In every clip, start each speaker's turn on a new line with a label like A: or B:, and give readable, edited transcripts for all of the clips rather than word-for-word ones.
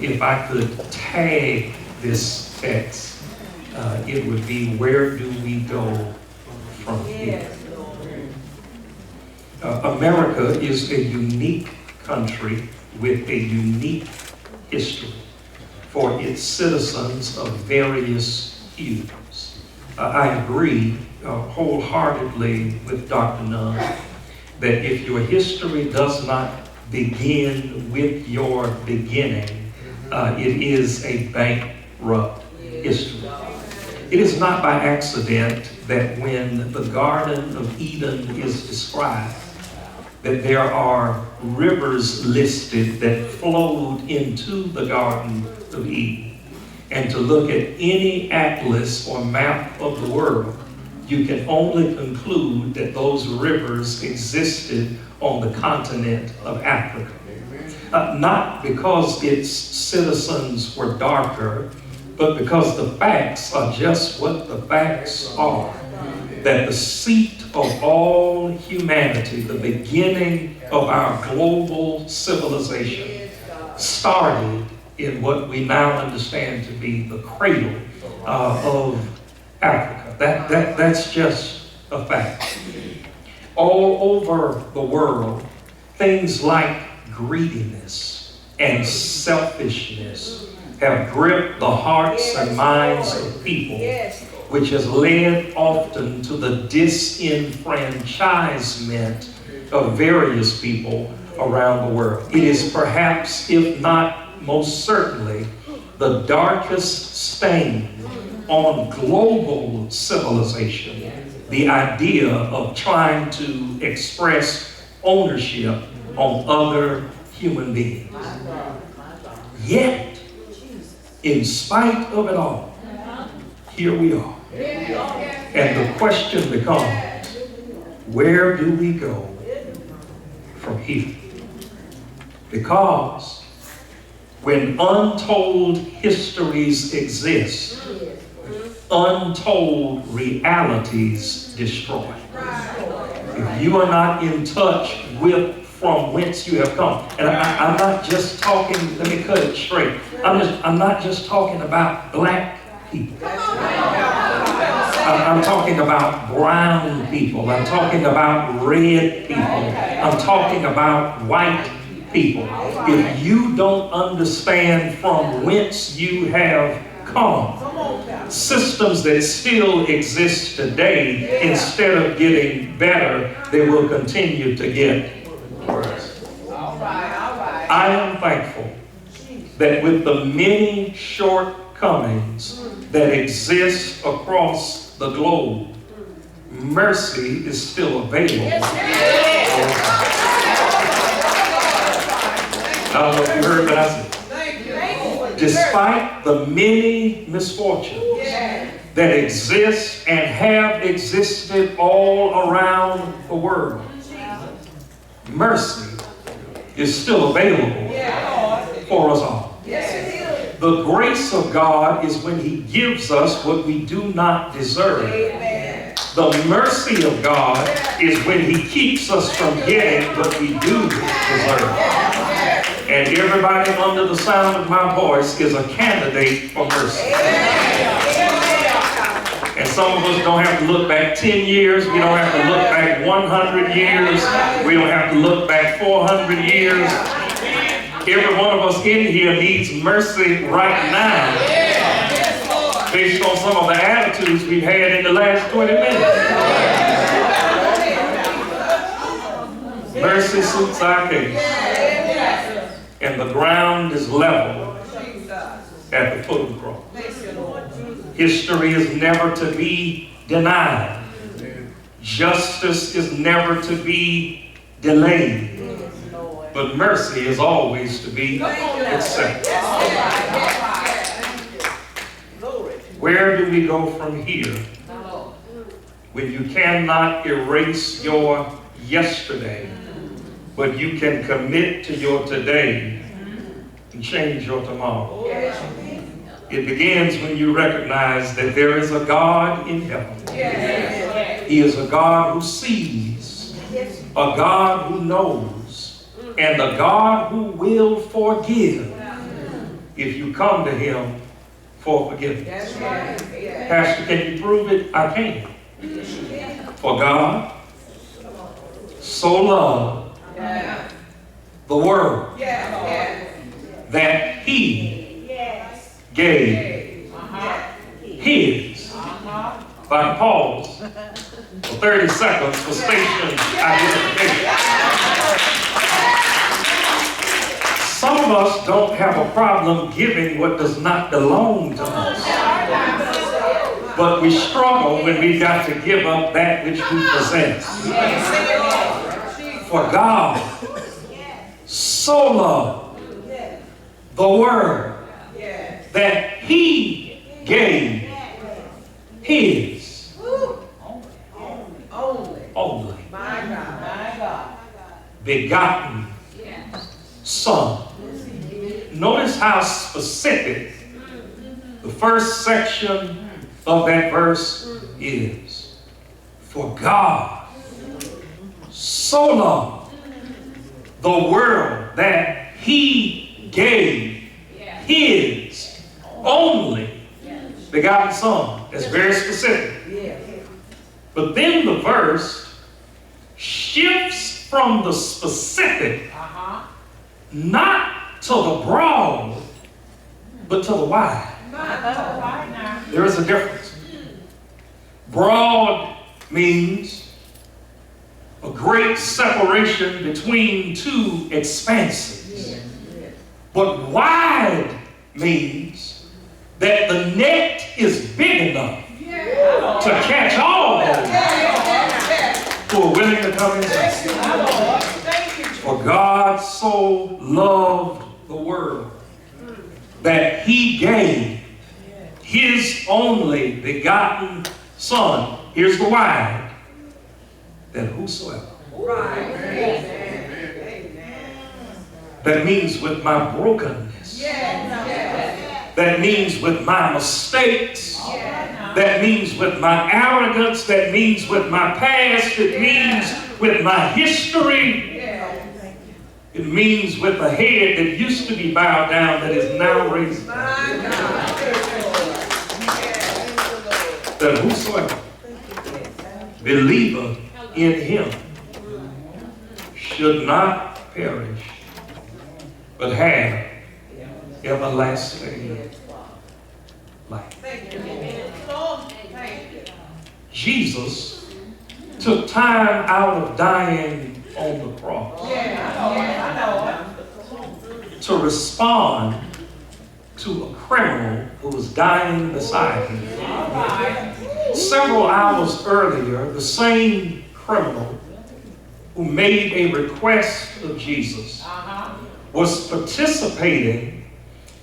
A: if I could tag this text, it would be, where do we go from here? America is a unique country with a unique history for its citizens of various hues. I agree wholeheartedly with Dr. Nunn that if your history does not begin with your beginning, it is a bankrupt history. It is not by accident that when the Garden of Eden is described, that there are rivers listed that flowed into the Garden of Eden. And to look at any atlas or map of the world, you can only conclude that those rivers existed on the continent of Africa. Not because its citizens were darker, but because the facts are just what the facts are. That the seat of all humanity, the beginning of our global civilization, started in what we now understand to be the cradle of Africa. That's just a fact. All over the world, things like greediness and selfishness have gripped the hearts and minds of people, which has led often to the disenfranchisement of various people around the world. It is perhaps, if not most certainly, the darkest stain on global civilization, the idea of trying to express ownership on other human beings. Yet, in spite of it all, here we are. And the question becomes, where do we go from here? Because when untold histories exist, untold realities destroy. If you are not in touch with from whence you have come, and I'm not just talking, let me cut it straight. I'm not just talking about black people. I'm talking about brown people. I'm talking about red people. I'm talking about white people. If you don't understand from whence you have come, systems that still exist today, instead of getting better, they will continue to get worse. I am thankful that with the many shortcomings that exist across the globe, mercy is still available. I don't know if you heard what I said. Despite the many misfortunes that exist and have existed all around the world, mercy is still available for us all. The grace of God is when He gives us what we do not deserve. The mercy of God is when He keeps us from getting what we do deserve. And everybody under the sound of my voice is a candidate for mercy. And some of us don't have to look back 10 years. We don't have to look back 100 years. We don't have to look back 400 years. Every one of us in here needs mercy right now, based on some of the attitudes we've had in the last 20 minutes. Mercy suits our case. And the ground is level at the foot of the cross. History is never to be denied. Justice is never to be delayed. But mercy is always to be accepted. Where do we go from here when you cannot erase your yesterday, but you can commit to your today and change your tomorrow? It begins when you recognize that there is a God in heaven. He is a God who sees, a God who knows, and a God who will forgive if you come to him for forgiveness.
B: That's right. Yeah.
A: Pastor, can you prove it? I can. For God so loved
B: Yeah.
A: the world
B: Yeah.
A: that he gave his. If I can pause for 30 seconds for station identification. Some of us don't have a problem giving what does not belong to us. But we struggle when we got to give up that which we possess. For God so loved the world that he gave his only begotten Son. Notice how specific the first section of that verse is. For God so loved the world that he gave his only begotten Son. That's very specific. But then the verse shifts from the specific not to the broad, but to the wide. There is a difference. Broad means a great separation between two expanses. But wide means that the net is big enough to catch all who are willing to come inside. For God so loved the world that he gave his only begotten Son. Here's the wide. That whosoever. That means with my brokenness. That means with my mistakes. That means with my arrogance. That means with my past. It means with my history. It means with a head that used to be bowed down that is now raised up. That whosoever believeth in him should not perish, but have everlasting life. Jesus took time out of dying on the cross to respond to a criminal who was dying beside him. Several hours earlier, the same criminal who made a request of Jesus was participating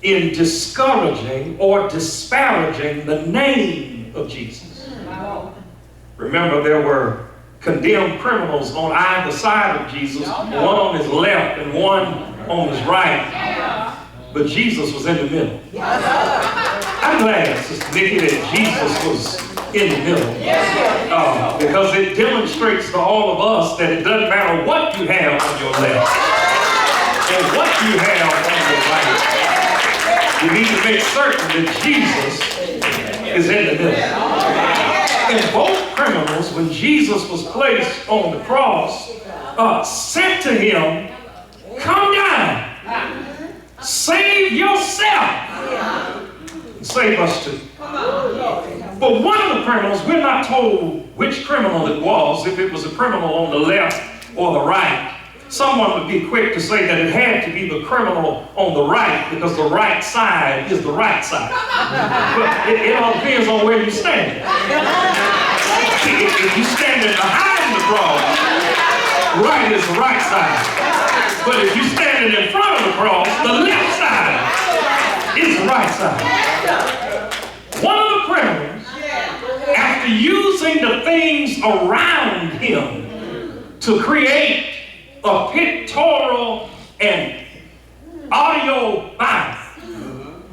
A: in discouraging or disparaging the name of Jesus. Remember, there were condemned criminals on either side of Jesus, one on his left and one on his right. But Jesus was in the middle. I'm glad, Sister Nikki, that Jesus was in the middle. Because it demonstrates to all of us that it doesn't matter what you have on your left and what you have on your right. You need to make certain that Jesus is in the middle. And both criminals, when Jesus was placed on the cross, said to him, "Come down, save yourself, and save us too." But one of the criminals, we're not told which criminal it was, if it was a criminal on the left or the right. Someone would be quick to say that it had to be the criminal on the right because the right side is the right side. But it all depends on where you stand. If you're standing behind the cross, right is the right side. But if you're standing in front of the cross, the left side is the right side. One of the criminals, after using the things around him to create a pictorial and audio Bible,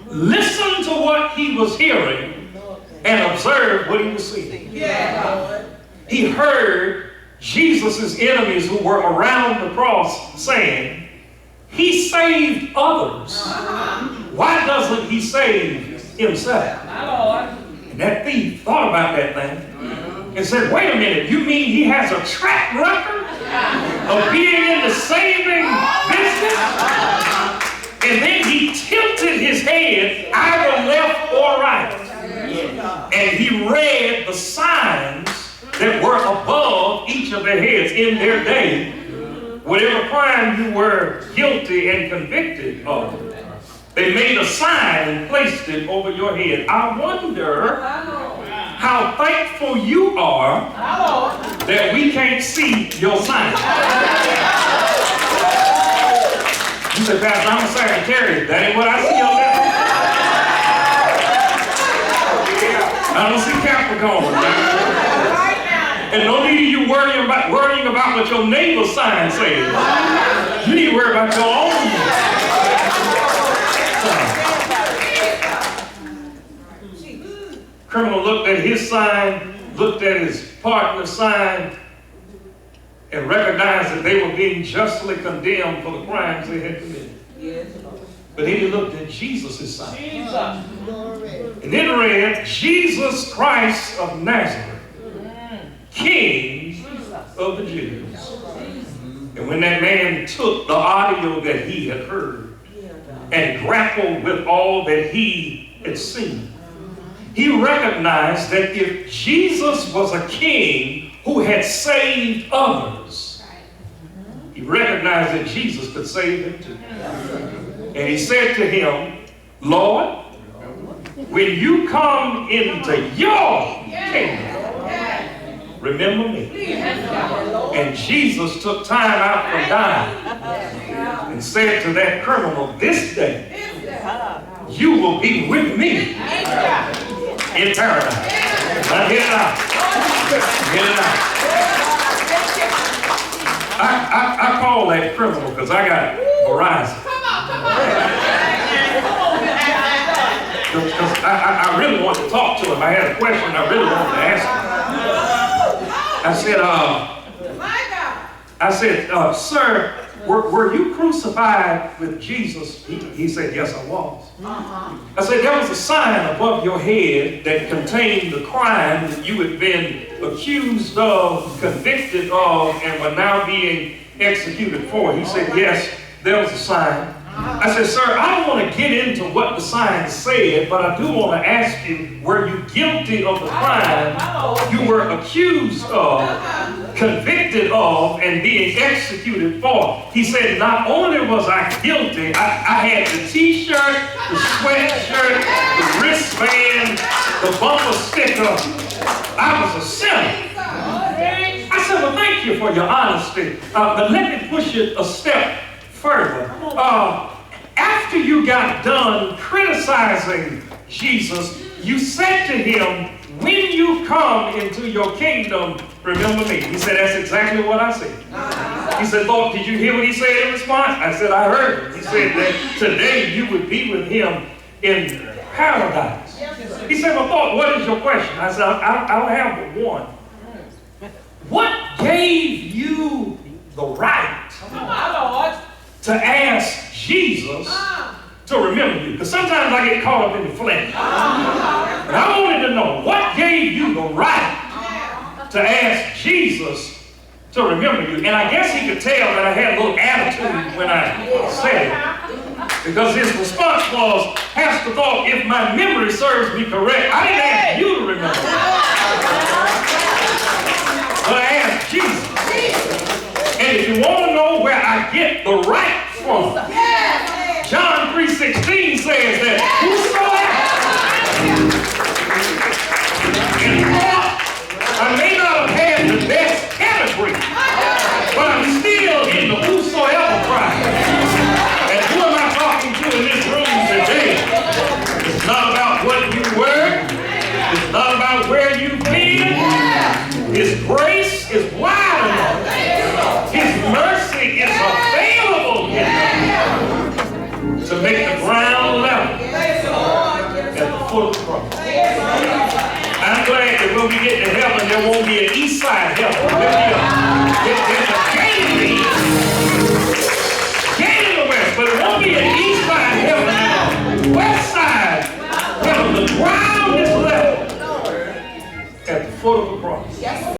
A: listened to what he was hearing and observed what he was seeing. He heard Jesus' enemies who were around the cross saying, "He saved others. Why does wasn't he saved himself?
B: My Lord.
A: And that thief thought about that thing and said, wait a minute, you mean he has a track record of being in the saving business? And then he tilted his head either left or right. And he read the signs that were above each of their heads in their day. Whatever crime you were guilty and convicted of, they made a sign and placed it over your head. I wonder how thankful you are that we can't see your sign. You say, Pastor, I'm a Sagittarius. That ain't what I see on there. I don't see Capricorn. And no need of you worrying about what your neighbor's sign says. You need to worry about your own sign. Criminal looked at his sign, looked at his partner's sign, and recognized that they were being justly condemned for the crimes they had committed. But then he looked at Jesus' sign. And then read, Jesus Christ of Nazareth, King of the Jews. And when that man took the audio that he had heard and grappled with all that he had seen, he recognized that if Jesus was a king who had saved others, he recognized that Jesus could save him too. And he said to him, Lord, when you come into your kingdom, remember me. And Jesus took time out from dying and said to that criminal, this day you will be with me in paradise. Now get it out. Get it out. I call that criminal because I got Verizon. Because I really want to talk to him. I had a question I really wanted to ask him. I said, sir, were you crucified with Jesus? He said, yes, I was. I said, there was a sign above your head that contained the crime that you had been accused of, convicted of, and were now being executed for. He said, yes, there was a sign. I said, sir, I don't want to get into what the sign said, but I do want to ask you, were you guilty of the crime you were accused of, convicted of, and being executed for? He said, not only was I guilty, I had the t-shirt, the sweatshirt, the wristband, the bumper sticker. I was a sinner. I said, well, thank you for your honesty, but let me push it a step further. After you got done criticizing Jesus, you said to him, when you come into your kingdom, remember me. He said, that's exactly what I said. He said, Lord, did you hear what he said in response? I said, I heard it. He said that today you would be with him in paradise. He said, well, Lord, what is your question? I said, I don't have but one. What gave you the right to ask Jesus to remember you? Because sometimes I get caught up in the flesh. And I wanted to know, what gave you the right to ask Jesus to remember you? And I guess he could tell that I had a little attitude when I said it. Because his response was, Pastor thought, if my memory serves me correct, I didn't ask you to remember. But I asked Jesus. And if you want to know where I get the right from, John 3:16 says that whosoever, and I may not have had the best pedigree, but I'm still in the whosoever crowd. And who am I talking to in this room today? It's not about what you were. It's not about where you've been. His grace is wide enough. His mercy is available enough to make the ground level at the foot of the cross. I'm glad that when we get to heaven, there won't be an east side heaven. There's a gate in the west, but it won't be an east side heaven and a west side at the foot of the cross.
B: Yes.